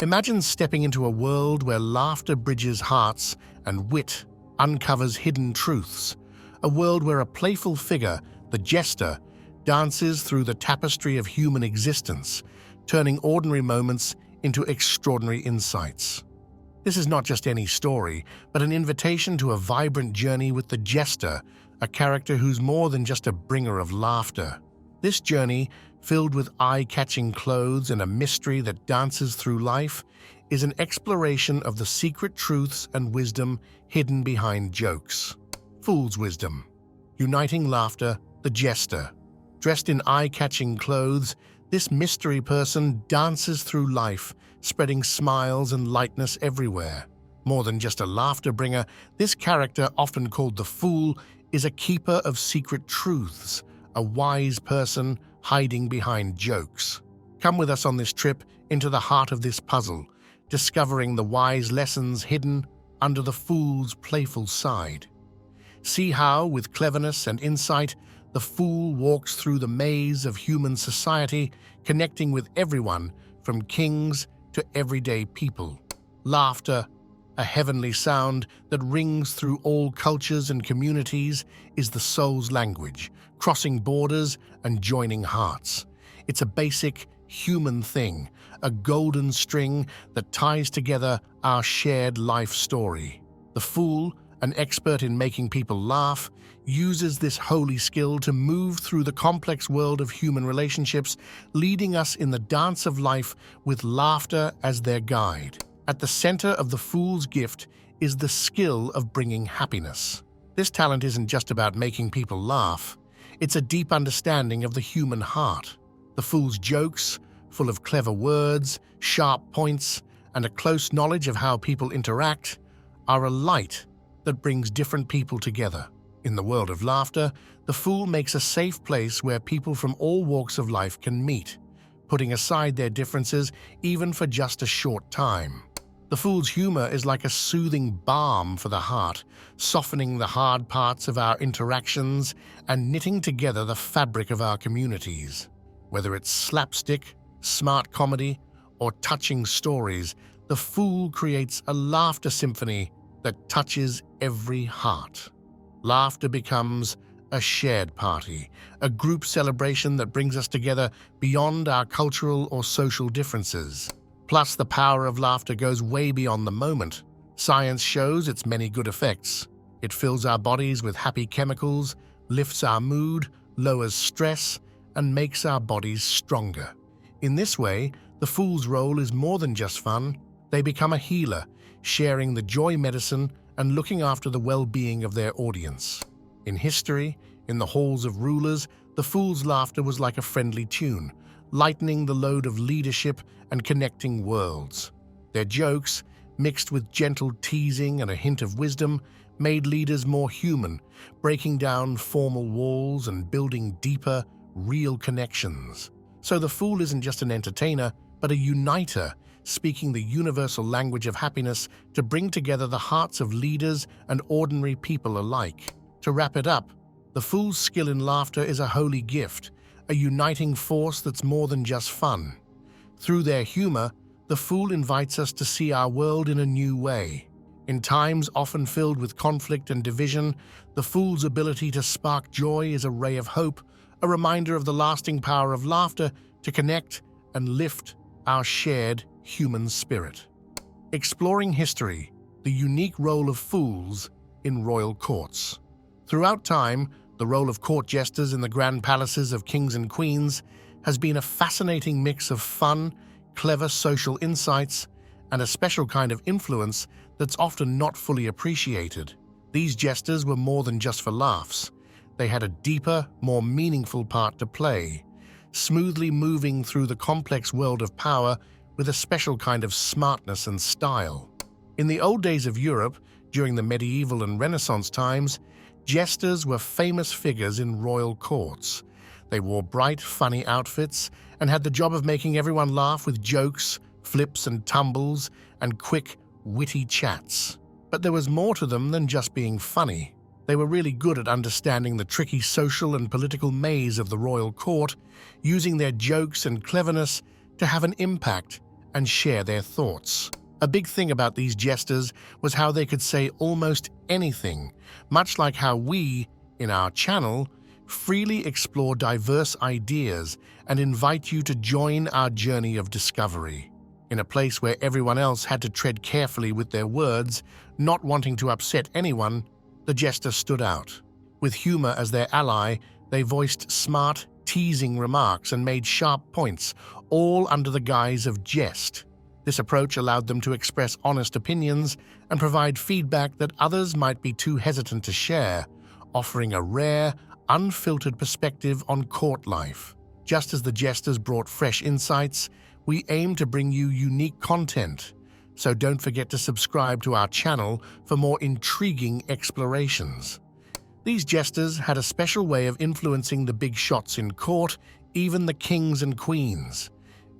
Imagine stepping into a world where laughter bridges hearts and wit uncovers hidden truths. A world where a playful figure, the Jester, dances through the tapestry of human existence, turning ordinary moments into extraordinary insights. This is not just any story, but an invitation to a vibrant journey with the Jester, a character who's more than just a bringer of laughter. This journey, filled with eye-catching clothes and a mystery that dances through life, is an exploration of the secret truths and wisdom hidden behind jokes. Fool's wisdom. Uniting laughter, the Jester. Dressed in eye-catching clothes, this mystery person dances through life, spreading smiles and lightness everywhere. More than just a laughter bringer, this character, often called the Fool, is a keeper of secret truths, a wise person hiding behind jokes. Come with us on this trip into the heart of this puzzle, discovering the wise lessons hidden under the Fool's playful side. See how, with cleverness and insight, the Fool walks through the maze of human society, connecting with everyone from kings to everyday people. Laughter, a heavenly sound that rings through all cultures and communities, is the soul's language, crossing borders and joining hearts. It's a basic human thing, a golden string that ties together our shared life story. The Fool, an expert in making people laugh, uses this holy skill to move through the complex world of human relationships, leading us in the dance of life with laughter as their guide. At the center of the Fool's gift is the skill of bringing happiness. This talent isn't just about making people laugh. It's a deep understanding of the human heart. The Fool's jokes, full of clever words, sharp points, and a close knowledge of how people interact, are a light that brings different people together. In the world of laughter, the Fool makes a safe place where people from all walks of life can meet, putting aside their differences even for just a short time. The Fool's humor is like a soothing balm for the heart, softening the hard parts of our interactions and knitting together the fabric of our communities. Whether it's slapstick, smart comedy, or touching stories, the Fool creates a laughter symphony that touches every heart. Laughter becomes a shared party, a group celebration that brings us together beyond our cultural or social differences. Plus, the power of laughter goes way beyond the moment. Science shows its many good effects. It fills our bodies with happy chemicals, lifts our mood, lowers stress, and makes our bodies stronger. In this way, the Fool's role is more than just fun. They become a healer, sharing the joy medicine and looking after the well-being of their audience. In history, in the halls of rulers, the Fool's laughter was like a friendly tune, lightening the load of leadership and connecting worlds. Their jokes, mixed with gentle teasing and a hint of wisdom, made leaders more human, breaking down formal walls and building deeper, real connections. So the Fool isn't just an entertainer, but a uniter, speaking the universal language of happiness to bring together the hearts of leaders and ordinary people alike. To wrap it up, the Fool's skill in laughter is a holy gift, a uniting force that's more than just fun. Through their humor, the Fool invites us to see our world in a new way. In times often filled with conflict and division, the Fool's ability to spark joy is a ray of hope, a reminder of the lasting power of laughter to connect and lift our shared human spirit. Exploring history, the unique role of fools in royal courts. Throughout time, the role of court jesters in the grand palaces of kings and queens has been a fascinating mix of fun, clever social insights, and a special kind of influence that's often not fully appreciated. These jesters were more than just for laughs. They had a deeper, more meaningful part to play, smoothly moving through the complex world of power with a special kind of smartness and style. In the old days of Europe, during the medieval and Renaissance times, jesters were famous figures in royal courts. They wore bright, funny outfits and had the job of making everyone laugh with jokes, flips and tumbles, and quick, witty chats. But there was more to them than just being funny. They were really good at understanding the tricky social and political maze of the royal court, using their jokes and cleverness to have an impact and share their thoughts. A big thing about these jesters was how they could say almost anything, much like how we, in our channel, freely explore diverse ideas and invite you to join our journey of discovery. In a place where everyone else had to tread carefully with their words, not wanting to upset anyone, the jester stood out. With humor as their ally, they voiced smart, teasing remarks and made sharp points, all under the guise of jest. This approach allowed them to express honest opinions and provide feedback that others might be too hesitant to share, offering a rare, unfiltered perspective on court life. Just as the jesters brought fresh insights, we aim to bring you unique content, so don't forget to subscribe to our channel for more intriguing explorations. These jesters had a special way of influencing the big shots in court, even the kings and queens.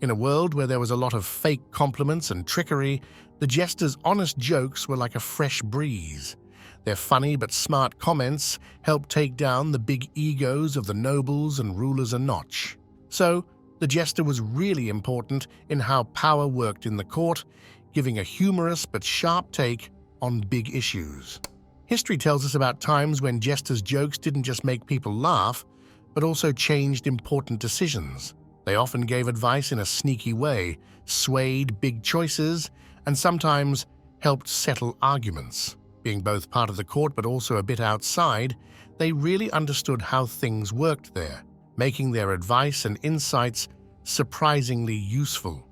In a world where there was a lot of fake compliments and trickery, the jesters' honest jokes were like a fresh breeze. Their funny but smart comments helped take down the big egos of the nobles and rulers a notch. So, the jester was really important in how power worked in the court, giving a humorous but sharp take on big issues. History tells us about times when jesters' jokes didn't just make people laugh, but also changed important decisions. They often gave advice in a sneaky way, swayed big choices, and sometimes helped settle arguments. Being both part of the court but also a bit outside, they really understood how things worked there, making their advice and insights surprisingly useful.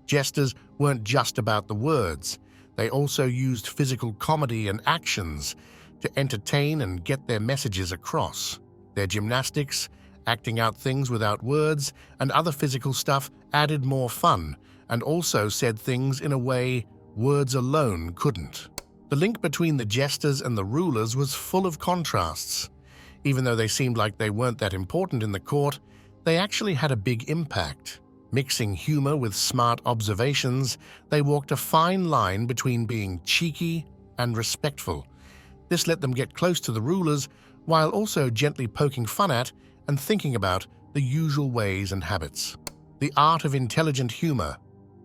Jesters weren't just about the words. They also used physical comedy and actions to entertain and get their messages across. Their gymnastics, acting out things without words, and other physical stuff added more fun and also said things in a way words alone couldn't. The link between the jesters and the rulers was full of contrasts. Even though they seemed like they weren't that important in the court, they actually had a big impact. Mixing humor with smart observations, they walked a fine line between being cheeky and respectful. This let them get close to the rulers while also gently poking fun at and thinking about the usual ways and habits. The art of intelligent humor,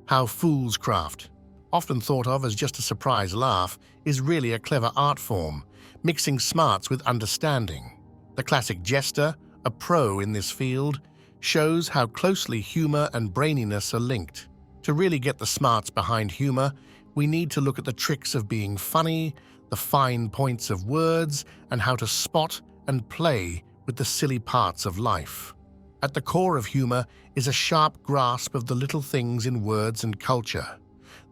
how fools craft, often thought of as just a surprise laugh, is really a clever art form, mixing smarts with understanding. The classic jester, a pro in this field, shows how closely humor and braininess are linked. To really get the smarts behind humor, we need to look at the tricks of being funny, the fine points of words, and how to spot and play with the silly parts of life. At the core of humor is a sharp grasp of the little things in words and culture.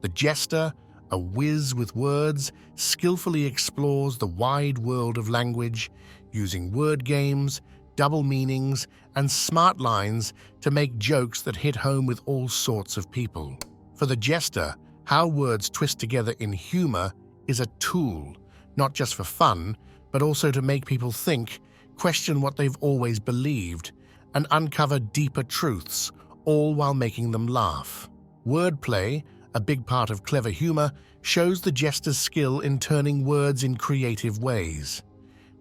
The jester, a whiz with words, skillfully explores the wide world of language, using word games, double meanings, and smart lines to make jokes that hit home with all sorts of people. For the jester, how words twist together in humor is a tool, not just for fun, but also to make people think, question what they've always believed, and uncover deeper truths, all while making them laugh. Wordplay, a big part of clever humor, shows the jester's skill in turning words in creative ways.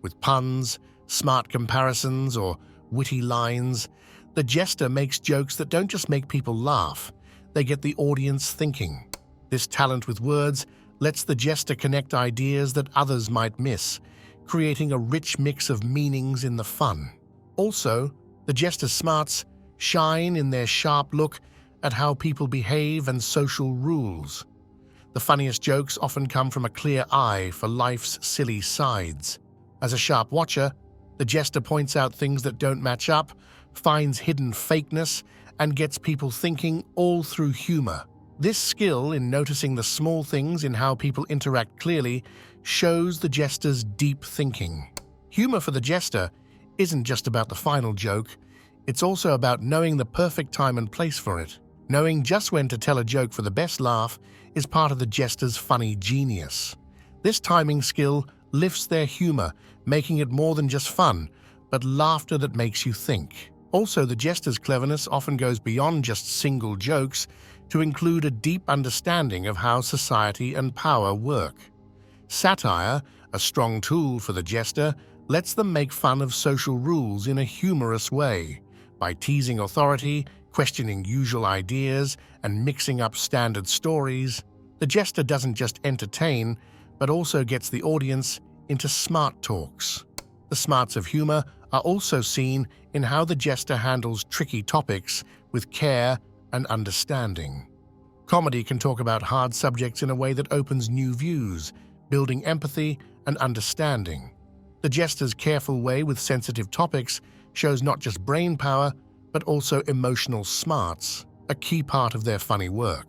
With puns, smart comparisons, or witty lines, the jester makes jokes that don't just make people laugh, they get the audience thinking. This talent with words lets the jester connect ideas that others might miss, creating a rich mix of meanings in the fun. Also, the jester's smarts shine in their sharp look at how people behave and social rules. The funniest jokes often come from a clear eye for life's silly sides. As a sharp watcher, the jester points out things that don't match up, finds hidden fakeness, and gets people thinking, all through humor. This skill in noticing the small things in how people interact clearly shows the jester's deep thinking. Humor for the jester isn't just about the final joke, it's also about knowing the perfect time and place for it. Knowing just when to tell a joke for the best laugh is part of the jester's funny genius. This timing skill lifts their humor, making it more than just fun, but laughter that makes you think. Also, the jester's cleverness often goes beyond just single jokes to include a deep understanding of how society and power work. Satire, a strong tool for the jester, lets them make fun of social rules in a humorous way. By teasing authority, questioning usual ideas and mixing up standard stories. The Jester doesn't just entertain, but also gets the audience into smart talks. The smarts of humor are also seen in how the Jester handles tricky topics with care and understanding. Comedy can talk about hard subjects in a way that opens new views, building empathy and understanding. The Jester's careful way with sensitive topics shows not just brain power, but also emotional smarts, a key part of their funny work.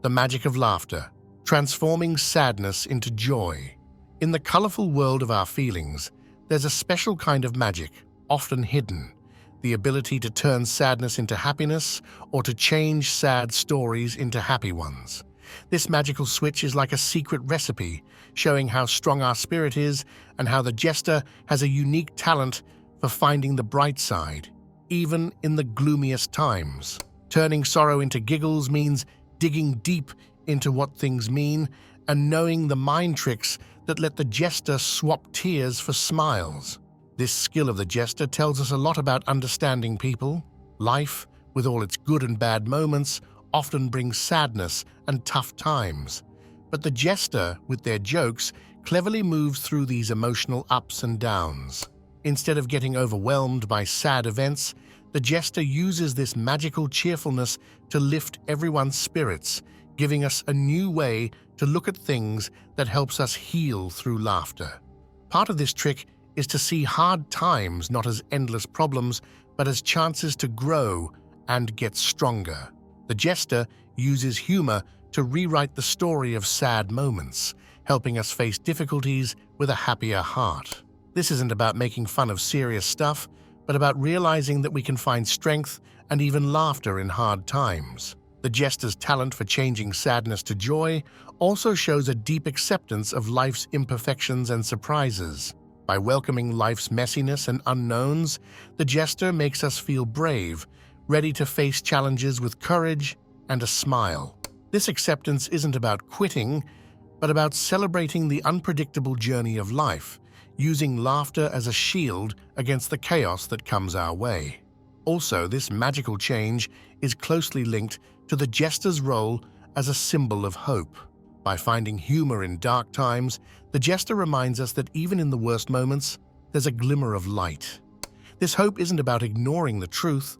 The magic of laughter, transforming sadness into joy. In the colorful world of our feelings, there's a special kind of magic, often hidden, the ability to turn sadness into happiness or to change sad stories into happy ones. This magical switch is like a secret recipe, showing how strong our spirit is and how the Jester has a unique talent for finding the bright side, even in the gloomiest times. Turning sorrow into giggles means digging deep into what things mean and knowing the mind tricks that let the Jester swap tears for smiles. This skill of the Jester tells us a lot about understanding people. Life, with all its good and bad moments, often brings sadness and tough times. But the Jester, with their jokes, cleverly moves through these emotional ups and downs. Instead of getting overwhelmed by sad events, the Jester uses this magical cheerfulness to lift everyone's spirits, giving us a new way to look at things that helps us heal through laughter. Part of this trick is to see hard times not as endless problems, but as chances to grow and get stronger. The Jester uses humor to rewrite the story of sad moments, helping us face difficulties with a happier heart. This isn't about making fun of serious stuff, but about realizing that we can find strength and even laughter in hard times. The Jester's talent for changing sadness to joy also shows a deep acceptance of life's imperfections and surprises. By welcoming life's messiness and unknowns, the Jester makes us feel brave, ready to face challenges with courage and a smile. This acceptance isn't about quitting, but about celebrating the unpredictable journey of life, using laughter as a shield against the chaos that comes our way. Also, this magical change is closely linked to the Jester's role as a symbol of hope. By finding humor in dark times, the Jester reminds us that even in the worst moments, there's a glimmer of light. This hope isn't about ignoring the truth,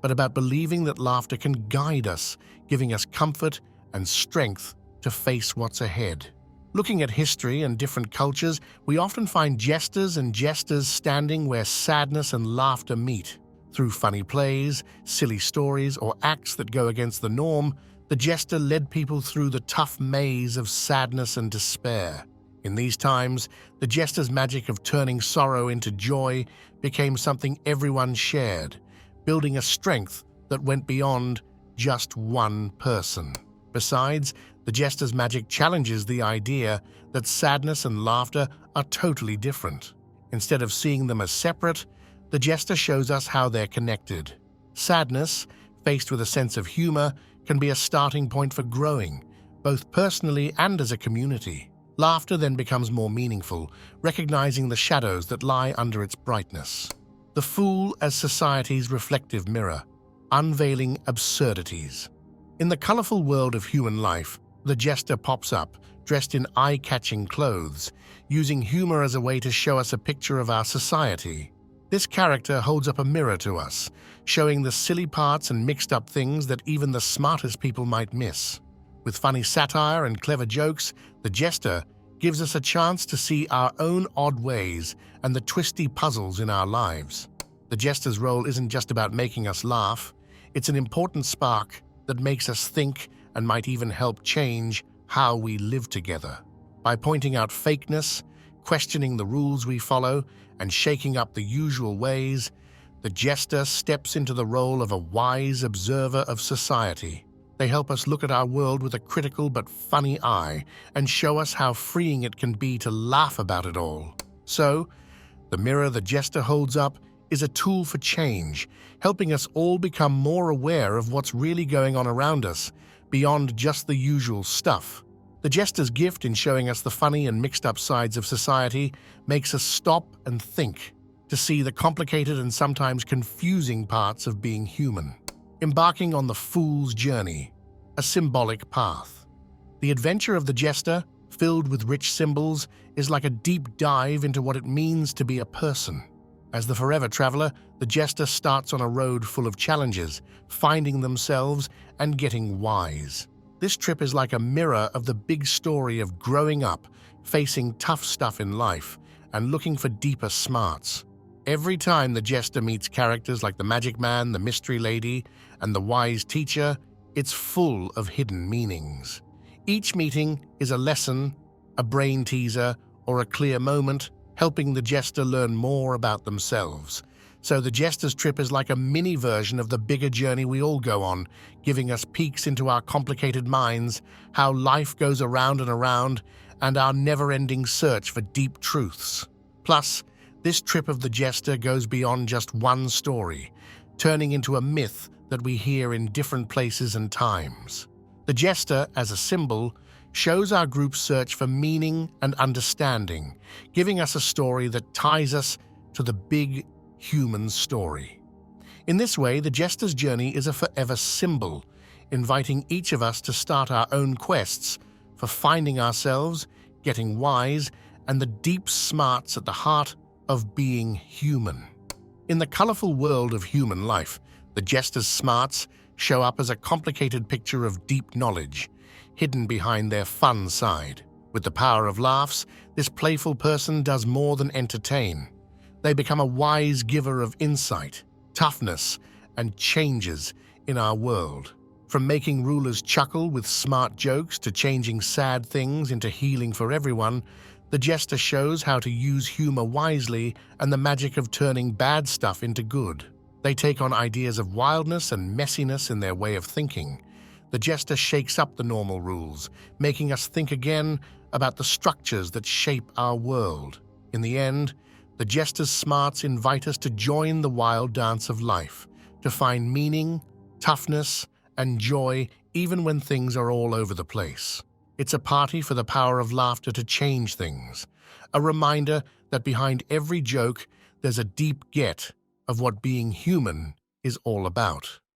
but about believing that laughter can guide us, giving us comfort and strength to face what's ahead. Looking at history and different cultures, we often find jesters and jesters standing where sadness and laughter meet. Through funny plays, silly stories, or acts that go against the norm, the Jester led people through the tough maze of sadness and despair. In these times, the Jester's magic of turning sorrow into joy became something everyone shared, building a strength that went beyond just one person. Besides, the Jester's magic challenges the idea that sadness and laughter are totally different. Instead of seeing them as separate, the Jester shows us how they're connected. Sadness, faced with a sense of humor, can be a starting point for growing, both personally and as a community. Laughter then becomes more meaningful, recognizing the shadows that lie under its brightness. The Fool as society's reflective mirror, unveiling absurdities. In the colorful world of human life, the Jester pops up, dressed in eye-catching clothes, using humor as a way to show us a picture of our society. This character holds up a mirror to us, showing the silly parts and mixed-up things that even the smartest people might miss. With funny satire and clever jokes, the Jester gives us a chance to see our own odd ways and the twisty puzzles in our lives. The Jester's role isn't just about making us laugh, it's an important spark that makes us think and might even help change how we live together. By pointing out fakeness, questioning the rules we follow, and shaking up the usual ways, the Jester steps into the role of a wise observer of society. They help us look at our world with a critical but funny eye and show us how freeing it can be to laugh about it all. So, the mirror the Jester holds up is a tool for change, helping us all become more aware of what's really going on around us, beyond just the usual stuff. The Jester's gift in showing us the funny and mixed-up sides of society makes us stop and think, to see the complicated and sometimes confusing parts of being human. embarking on the fool's journey, a symbolic path. The adventure of the Jester, filled with rich symbols, is like a deep dive into what it means to be a person. As the forever traveler, the Jester starts on a road full of challenges, finding themselves and getting wise. This trip is like a mirror of the big story of growing up, facing tough stuff in life, and looking for deeper smarts. Every time the Jester meets characters like the Magic Man, the Mystery Lady, and the Wise Teacher, it's full of hidden meanings. Each meeting is a lesson, a brain teaser, or a clear moment, helping the Jester learn more about themselves. So the Jester's trip is like a mini version of the bigger journey we all go on, giving us peeks into our complicated minds, how life goes around and around, and our never-ending search for deep truths. Plus, this trip of the Jester goes beyond just one story, turning into a myth that we hear in different places and times. The Jester, as a symbol, shows our group's search for meaning and understanding, giving us a story that ties us to the big human story. In this way, the Jester's journey is a forever symbol, inviting each of us to start our own quests for finding ourselves, getting wise, and the deep smarts at the heart of being human. In the colorful world of human life, the Jester's smarts show up as a complicated picture of deep knowledge, hidden behind their fun side. With the power of laughs, this playful person does more than entertain. They become a wise giver of insight, toughness, and changes in our world. From making rulers chuckle with smart jokes to changing sad things into healing for everyone, the Jester shows how to use humor wisely and the magic of turning bad stuff into good. They take on ideas of wildness and messiness in their way of thinking. The Jester shakes up the normal rules, making us think again about the structures that shape our world. In the end, the Jester's smarts invite us to join the wild dance of life, to find meaning, toughness, and joy even when things are all over the place. It's a party for the power of laughter to change things, a reminder that behind every joke there's a deep get of what being human is all about.